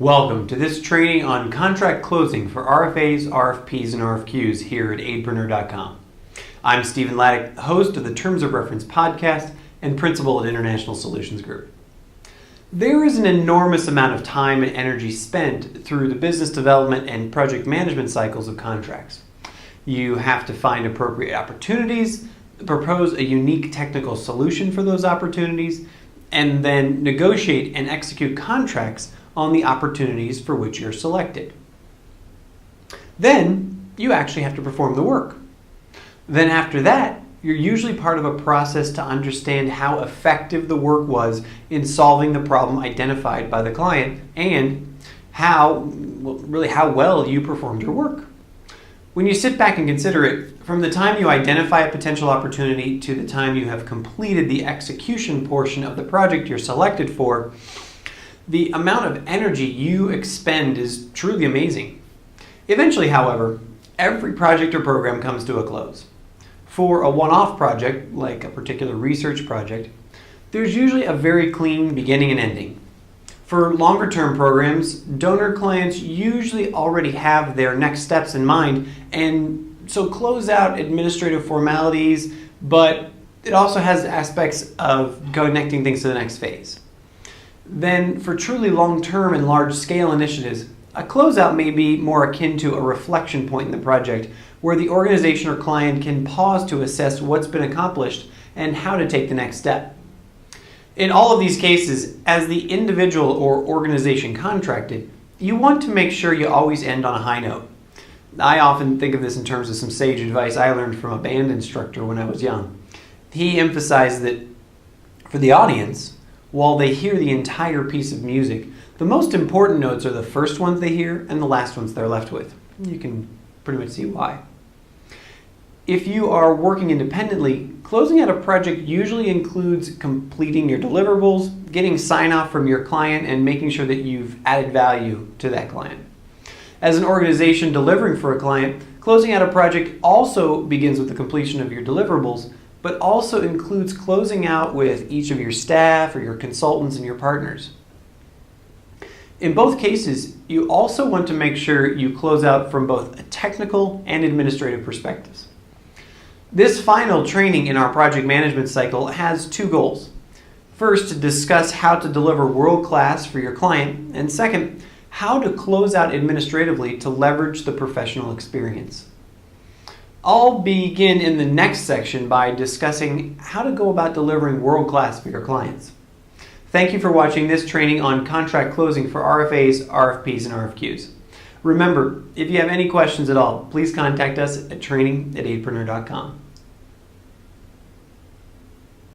Welcome to this training on contract closing for RFAs, RFPs, and RFQs here at aidpreneur.com. I'm Stephen Laddick, host of the Terms of Reference podcast and principal at International Solutions Group. There is an enormous amount of time and energy spent through the business development and project management cycles of contracts. You have to find appropriate opportunities, propose a unique technical solution for those opportunities, and then negotiate and execute contracts on the opportunities for which you're selected. Then you actually have to perform the work. Then after that, you're usually part of a process to understand how effective the work was in solving the problem identified by the client and how well you performed your work. When you sit back and consider it, from the time you identify a potential opportunity to the time you have completed the execution portion of the project you're selected for, the amount of energy you expend is truly amazing. Eventually, however, every project or program comes to a close. For a one-off project, like a particular research project, there's usually a very clean beginning and ending. For longer-term programs, donor clients usually already have their next steps in mind, and so close out administrative formalities, but it also has aspects of connecting things to the next phase. Then for truly long-term and large-scale initiatives, a closeout may be more akin to a reflection point in the project where the organization or client can pause to assess what's been accomplished and how to take the next step. In all of these cases, as the individual or organization contracted, you want to make sure you always end on a high note. I often think of this in terms of some sage advice I learned from a band instructor when I was young. He emphasized that for the audience, while they hear the entire piece of music, the most important notes are the first ones they hear and the last ones they're left with. You can pretty much see why. If you are working independently, closing out a project usually includes completing your deliverables, getting sign-off from your client, and making sure that you've added value to that client. As an organization delivering for a client, closing out a project also begins with the completion of your deliverables, but also includes closing out with each of your staff or your consultants and your partners. In both cases, you also want to make sure you close out from both a technical and administrative perspectives. This final training in our project management cycle has two goals. First, to discuss how to deliver world-class for your client, and second, how to close out administratively to leverage the professional experience. I'll begin in the next section by discussing how to go about delivering world-class for your clients. Thank you for watching this training on contract closing for RFAs, RFPs, and RFQs. Remember, if you have any questions at all, please contact us at training@aidpreneur.com.